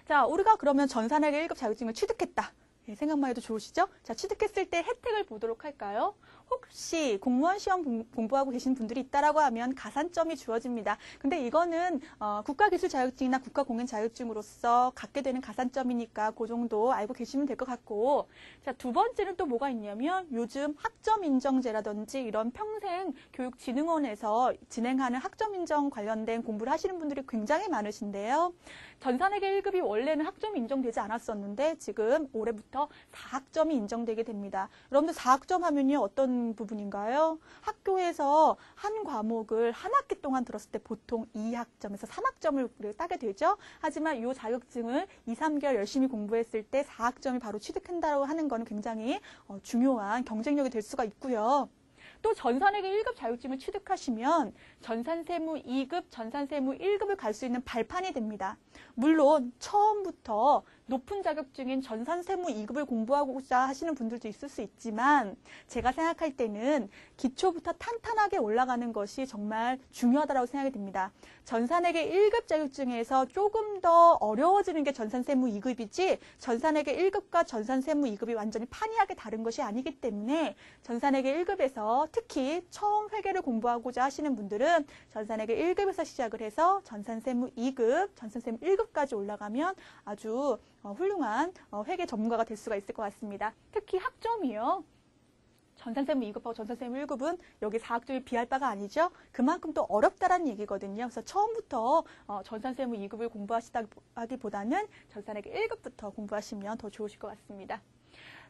자, 우리가 그러면 전산회계 1급 자격증을 취득했다. 예, 생각만 해도 좋으시죠? 자, 취득했을 때 혜택을 보도록 할까요? 혹시 공무원 시험 공부하고 계신 분들이 있다라고 하면 가산점이 주어집니다. 근데 이거는 국가기술 자격증이나 국가공인 자격증으로서 갖게 되는 가산점이니까 그 정도 알고 계시면 될 것 같고, 자, 두 번째는 또 뭐가 있냐면 요즘 학점 인정제라든지 이런 평생교육진흥원에서 진행하는 학점 인정 관련된 공부를 하시는 분들이 굉장히 많으신데요. 전산회계 1급이 원래는 학점이 인정되지 않았었는데 지금 올해부터 4학점이 인정되게 됩니다. 여러분들 4학점 하면요 어떤 부분인가요? 학교에서 한 과목을 한 학기 동안 들었을 때 보통 2학점에서 3학점을 우리가 따게 되죠. 하지만 이 자격증을 2, 3개월 열심히 공부했을 때 4학점이 바로 취득한다고 하는 것은 굉장히 중요한 경쟁력이 될 수가 있고요. 또 전산회계 1급 자격증을 취득하시면 전산세무 2급, 전산세무 1급을 갈 수 있는 발판이 됩니다. 물론 처음부터 높은 자격증인 전산세무 2급을 공부하고자 하시는 분들도 있을 수 있지만 제가 생각할 때는 기초부터 탄탄하게 올라가는 것이 정말 중요하다고 생각이 듭니다. 전산회계 1급 자격증에서 조금 더 어려워지는 게 전산세무 2급이지 전산회계 1급과 전산세무 2급이 완전히 판이하게 다른 것이 아니기 때문에 전산회계 1급에서 특히 처음 회계를 공부하고자 하시는 분들은 전산회계 1급에서 시작을 해서 전산세무 2급, 전산세무 1급까지 올라가면 아주 훌륭한 회계 전문가가 될 수가 있을 것 같습니다. 특히 학점이요. 전산세무 2급하고 전산세무 1급은 여기 4학점이 비할 바가 아니죠. 그만큼 또 어렵다라는 얘기거든요. 그래서 처음부터 전산세무 2급을 공부하시다기보다는 전산회계 1급부터 공부하시면 더 좋으실 것 같습니다.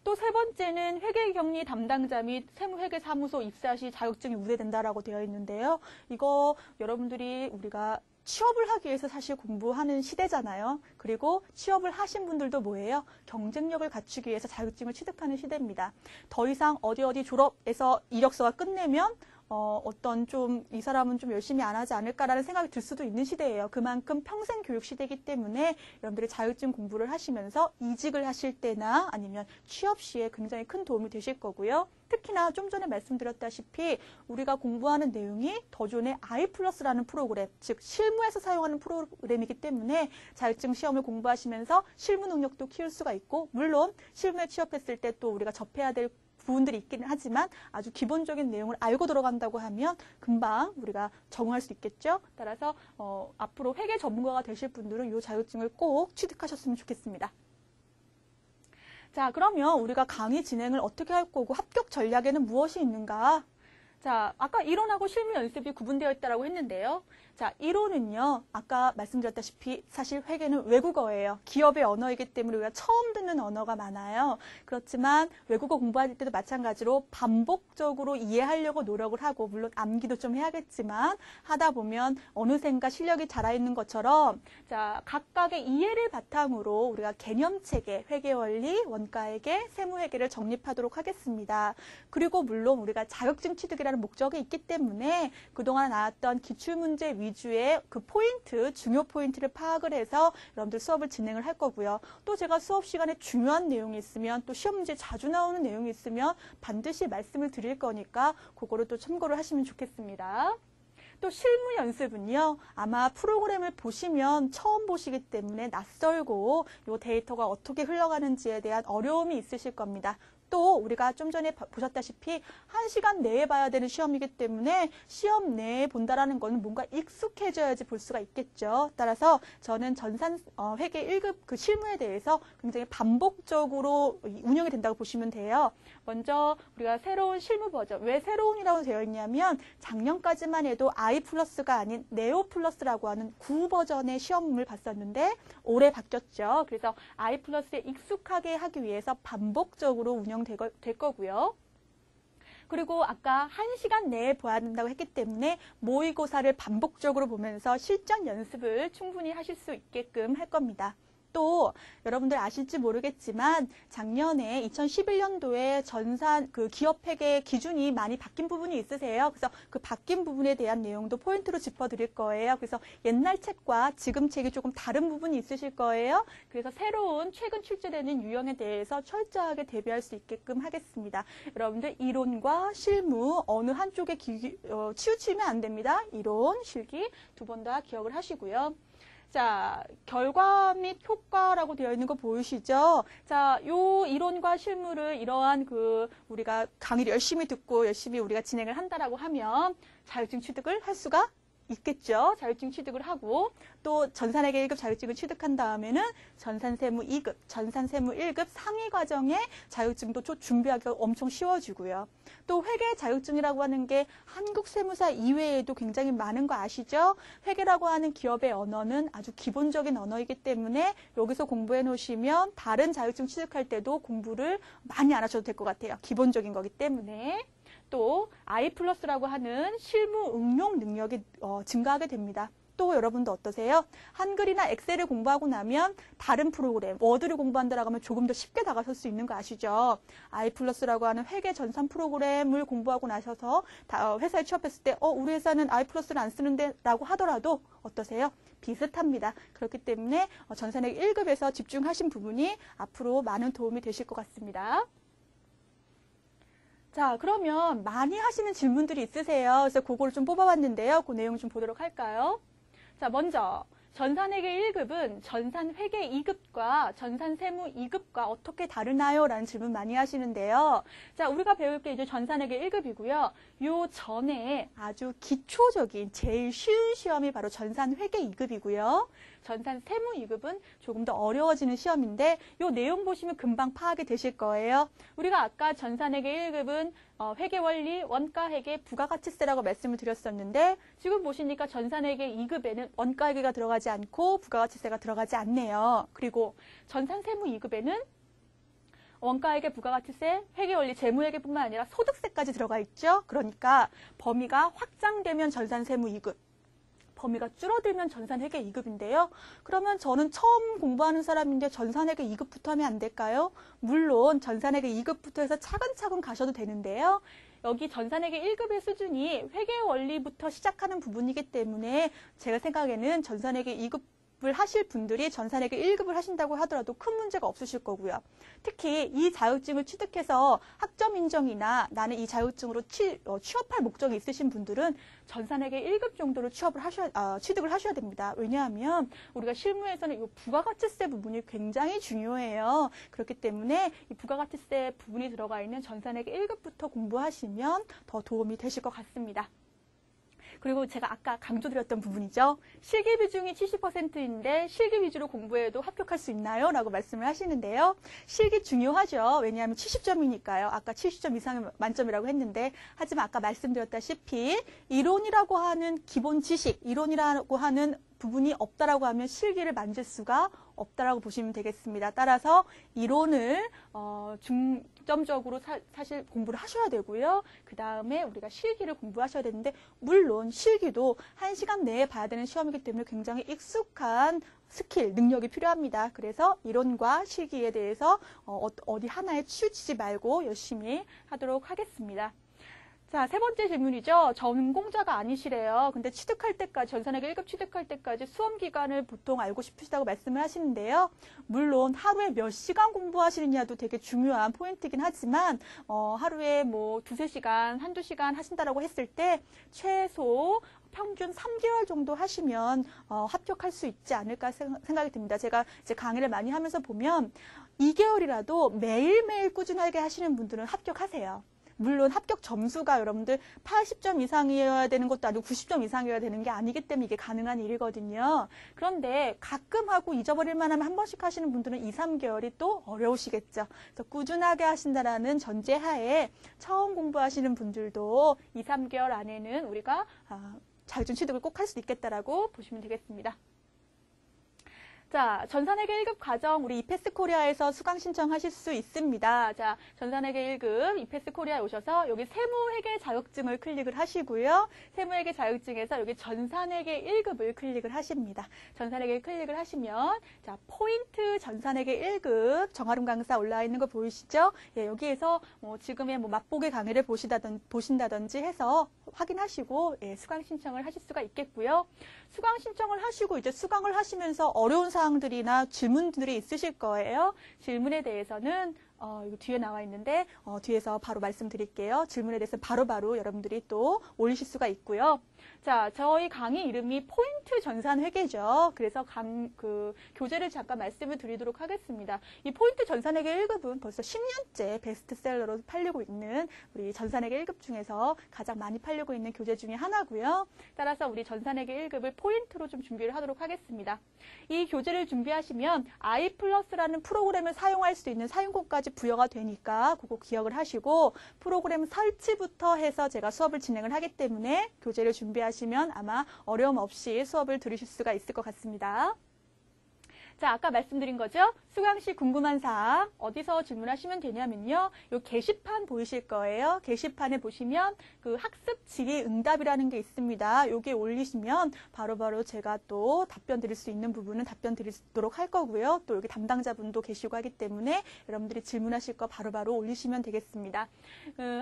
또 세 번째는 회계격리 담당자 및 세무회계사무소 입사 시 자격증이 우대된다라고 되어 있는데요. 이거 여러분들이 우리가 취업을 하기 위해서 사실 공부하는 시대잖아요. 그리고 취업을 하신 분들도 뭐예요? 경쟁력을 갖추기 위해서 자격증을 취득하는 시대입니다. 더 이상 어디 졸업해서 이력서가 끝내면 어떤 이 사람은 좀 열심히 안 하지 않을까라는 생각이 들 수도 있는 시대예요. 그만큼 평생 교육 시대이기 때문에 여러분들이 자격증 공부를 하시면서 이직을 하실 때나 아니면 취업 시에 굉장히 큰 도움이 되실 거고요. 특히나 좀 전에 말씀드렸다시피 우리가 공부하는 내용이 더존의 I+라는 프로그램, 즉 실무에서 사용하는 프로그램이기 때문에 자격증 시험을 공부하시면서 실무 능력도 키울 수가 있고 물론 실무에 취업했을 때 또 우리가 접해야 될 부분들이 있기는 하지만 아주 기본적인 내용을 알고 들어간다고 하면 금방 우리가 적응할 수 있겠죠. 따라서 앞으로 회계 전문가가 되실 분들은 이 자격증을 꼭 취득하셨으면 좋겠습니다. 자, 그러면 우리가 강의 진행을 어떻게 할 거고 합격 전략에는 무엇이 있는가? 자, 아까 이론하고 실무 연습이 구분되어 있다고 했는데요. 자, 이론은요. 아까 말씀드렸다시피 사실 회계는 외국어예요. 기업의 언어이기 때문에 우리가 처음 듣는 언어가 많아요. 그렇지만 외국어 공부할 때도 마찬가지로 반복적으로 이해하려고 노력을 하고 물론 암기도 좀 해야겠지만 하다 보면 어느샌가 실력이 자라있는 것처럼 자, 각각의 이해를 바탕으로 우리가 개념체계, 회계원리, 원가회계, 세무회계를 정립하도록 하겠습니다. 그리고 물론 우리가 자격증 취득이라는 목적이 있기 때문에 그동안 나왔던 기출문제 위주의 그 포인트, 중요 포인트를 파악을 해서 여러분들 수업을 진행을 할 거고요. 또 제가 수업 시간에 중요한 내용이 있으면 또 시험 문제 자주 나오는 내용이 있으면 반드시 말씀을 드릴 거니까 그거를 또 참고를 하시면 좋겠습니다. 또 실무 연습은요. 아마 프로그램을 보시면 처음 보시기 때문에 낯설고 이 데이터가 어떻게 흘러가는지에 대한 어려움이 있으실 겁니다. 또 우리가 좀 전에 보셨다시피 1시간 내에 봐야 되는 시험이기 때문에 시험 내에 본다라는 거는 뭔가 익숙해져야지 볼 수가 있겠죠. 따라서 저는 회계 1급 그 실무에 대해서 굉장히 반복적으로 운영이 된다고 보시면 돼요. 먼저 우리가 새로운 실무 버전, 왜 새로운이라고 되어 있냐면 작년까지만 해도 I+가 아닌 네오+라고 하는 9버전의 시험을 봤었는데 올해 바뀌었죠. 그래서 I+에 익숙하게 하기 위해서 반복적으로 운영될 거고요. 그리고 아까 1시간 내에 봐야 된다고 했기 때문에 모의고사를 반복적으로 보면서 실전 연습을 충분히 하실 수 있게끔 할 겁니다. 또 여러분들 아실지 모르겠지만 작년에 2011년도에 기업회계 기준이 많이 바뀐 부분이 있으세요. 그래서 그 바뀐 부분에 대한 내용도 포인트로 짚어드릴 거예요. 그래서 옛날 책과 지금 책이 조금 다른 부분이 있으실 거예요. 그래서 새로운 최근 출제되는 유형에 대해서 철저하게 대비할 수 있게끔 하겠습니다. 여러분들 이론과 실무 어느 한쪽에 치우치면 안 됩니다. 이론, 실기 두 번 다 기억을 하시고요. 자, 결과 및 효과라고 되어 있는 거 보이시죠? 자, 요 이론과 실무를 이러한 우리가 강의를 열심히 듣고 열심히 우리가 진행을 한다라고 하면 자격증 취득을 할 수가 있겠죠. 자격증 취득을 하고 또 전산회계 1급 자격증을 취득한 다음에는 전산세무 2급, 전산세무 1급 상위 과정의 자격증도 준비하기가 엄청 쉬워지고요. 또 회계 자격증이라고 하는 게 한국 세무사 이외에도 굉장히 많은 거 아시죠? 회계라고 하는 기업의 언어는 아주 기본적인 언어이기 때문에 여기서 공부해 놓으시면 다른 자격증 취득할 때도 공부를 많이 안 하셔도 될 것 같아요. 기본적인 거기 때문에. 또 I+라고 하는 실무 응용 능력이 증가하게 됩니다. 또 여러분도 어떠세요? 한글이나 엑셀을 공부하고 나면 다른 프로그램, 워드를 공부한다라고 하면 조금 더 쉽게 다가설 수 있는 거 아시죠? I+라고 하는 회계 전산 프로그램을 공부하고 나셔서 회사에 취업했을 때 우리 회사는 I+를 안 쓰는데 라고 하더라도 어떠세요? 비슷합니다. 그렇기 때문에 전산회계 1급에서 집중하신 부분이 앞으로 많은 도움이 되실 것 같습니다. 자, 그러면 많이 하시는 질문들이 있으세요. 그래서 그거를 좀 뽑아봤는데요. 그 내용 좀 보도록 할까요? 자, 먼저 전산회계 1급은 전산회계 2급과 전산세무 2급과 어떻게 다르나요? 라는 질문 많이 하시는데요. 자, 우리가 배울 게 이제 전산회계 1급이고요. 요 전에 아주 기초적인 제일 쉬운 시험이 바로 전산회계 2급이고요. 전산세무 2급은 조금 더 어려워지는 시험인데 요 내용 보시면 금방 파악이 되실 거예요. 우리가 아까 전산회계 1급은 회계원리, 원가회계, 부가가치세라고 말씀을 드렸었는데 지금 보시니까 전산회계 2급에는 원가회계가 들어가지 않고 부가가치세가 들어가지 않네요. 그리고 전산세무 2급에는 원가회계, 부가가치세, 회계원리, 재무회계뿐만 아니라 소득세까지 들어가 있죠. 그러니까 범위가 확장되면 전산세무 2급. 범위가 줄어들면 전산회계 2급인데요. 그러면 저는 처음 공부하는 사람인데 전산회계 2급부터 하면 안 될까요? 물론 전산회계 2급부터 해서 차근차근 가셔도 되는데요. 여기 전산회계 1급의 수준이 회계원리부터 시작하는 부분이기 때문에 제가 생각에는 전산회계 2급 을 하실 분들이 전산회계 1급을 하신다고 하더라도 큰 문제가 없으실 거고요. 특히 이 자격증을 취득해서 학점 인정이나 나는 이 자격증으로 취업할 목적이 있으신 분들은 전산회계 1급 정도로 취득을 하셔야 됩니다. 왜냐하면 우리가 실무에서는 이 부가가치세 부분이 굉장히 중요해요. 그렇기 때문에 이 부가가치세 부분이 들어가 있는 전산회계 1급부터 공부하시면 더 도움이 되실 것 같습니다. 그리고 제가 아까 강조드렸던 부분이죠. 실기 비중이 70%인데 실기 위주로 공부해도 합격할 수 있나요? 라고 말씀을 하시는데요. 실기 중요하죠. 왜냐하면 70점이니까요. 아까 70점 이상의 만점이라고 했는데 하지만 아까 말씀드렸다시피 이론이라고 하는 기본 지식, 이론이라고 하는 부분이 없다라고 하면 실기를 만질 수가 없다라고 보시면 되겠습니다. 따라서 이론을 중점적으로 사실 공부를 하셔야 되고요. 그 다음에 우리가 실기를 공부하셔야 되는데 물론 실기도 1시간 내에 봐야 되는 시험이기 때문에 굉장히 익숙한 스킬, 능력이 필요합니다. 그래서 이론과 실기에 대해서 어디 하나에 치우치지 말고 열심히 하도록 하겠습니다. 자, 세 번째 질문이죠. 전공자가 아니시래요. 근데 취득할 때까지, 전산회계 1급 취득할 때까지 수험 기간을 보통 알고 싶으시다고 말씀을 하시는데요. 물론 하루에 몇 시간 공부하시느냐도 되게 중요한 포인트이긴 하지만 하루에 뭐 두세 시간, 한두 시간 하신다라고 했을 때 최소 평균 3개월 정도 하시면 합격할 수 있지 않을까 생각이 듭니다. 제가 이제 강의를 많이 하면서 보면 2개월이라도 매일매일 꾸준하게 하시는 분들은 합격하세요. 물론 합격 점수가 여러분들 80점 이상이어야 되는 것도 아니고 90점 이상이어야 되는 게 아니기 때문에 이게 가능한 일이거든요. 그런데 가끔 하고 잊어버릴 만하면 한 번씩 하시는 분들은 2, 3개월이 또 어려우시겠죠. 그래서 꾸준하게 하신다라는 전제하에 처음 공부하시는 분들도 2, 3개월 안에는 우리가 자격증 취득을 꼭 할 수 있겠다라고 보시면 되겠습니다. 자, 전산회계 1급 과정 우리 이패스 코리아에서 수강 신청하실 수 있습니다. 자, 전산회계 1급 이패스 코리아에 오셔서 여기 세무회계 자격증을 클릭을 하시고요. 세무회계 자격증에서 여기 전산회계 1급을 클릭을 하십니다. 전산회계 클릭을 하시면 자, 포인트 전산회계 1급 정아름 강사 올라와 있는 거 보이시죠? 예, 여기에서 지금의 맛보기 강의를 보신다든지 해서 확인하시고 예, 수강 신청을 하실 수가 있겠고요. 수강 신청을 하시고 이제 수강을 하시면서 어려운 사항들이나 질문들이 있으실 거예요. 질문에 대해서는 이거 뒤에 나와 있는데 뒤에서 바로 말씀드릴게요. 질문에 대해서 바로바로 여러분들이 또 올리실 수가 있고요. 자, 저희 강의 이름이 포인트 전산회계죠. 그래서 교재를 잠깐 말씀을 드리도록 하겠습니다. 이 포인트 전산회계 1급은 벌써 10년째 베스트셀러로 팔리고 있는 우리 전산회계 1급 중에서 가장 많이 팔리고 있는 교재 중에 하나고요. 따라서 우리 전산회계 1급을 포인트로 좀 준비를 하도록 하겠습니다. 이 교재를 준비하시면 i플러스라는 프로그램을 사용할 수 있는 사용권까지 부여가 되니까 그거 기억을 하시고 프로그램 설치부터 해서 제가 수업을 진행을 하기 때문에 교재를 준비하시면 아마 어려움 없이 수업을 들으실 수가 있을 것 같습니다. 자, 아까 말씀드린 거죠? 수강 시 궁금한 사항 어디서 질문하시면 되냐면요. 요 게시판 보이실 거예요. 게시판에 보시면 그 학습 질의응답이라는 게 있습니다. 요게 올리시면 바로바로 제가 또 답변 드릴 수 있는 부분은 답변 드리도록 할 거고요. 또 여기 담당자분도 계시고 하기 때문에 여러분들이 질문하실 거 바로바로 올리시면 되겠습니다.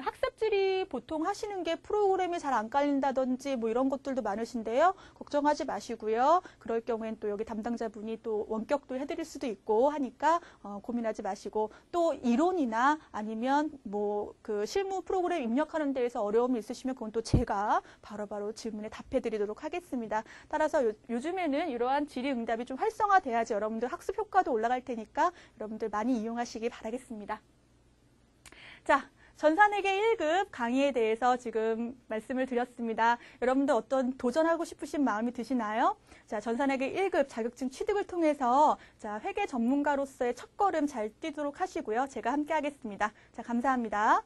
학습 질의 보통 하시는 게 프로그램이 잘 안 깔린다든지 뭐 이런 것들도 많으신데요. 걱정하지 마시고요. 그럴 경우엔 또 여기 담당자분이 또 원격도 해드릴 수도 있고 하니까 고민하지 마시고 또 이론이나 아니면 뭐 그 실무 프로그램 입력하는 데에서 어려움이 있으시면 그건 또 제가 바로바로 질문에 답해드리도록 하겠습니다. 따라서 요즘에는 이러한 질의응답이 좀 활성화돼야지 여러분들 학습 효과도 올라갈 테니까 여러분들 많이 이용하시기 바라겠습니다. 자. 전산회계 1급 강의에 대해서 지금 말씀을 드렸습니다. 여러분들 어떤 도전하고 싶으신 마음이 드시나요? 자, 전산회계 1급 자격증 취득을 통해서 자, 회계 전문가로서의 첫걸음 잘 뛰도록 하시고요. 제가 함께 하겠습니다. 자, 감사합니다.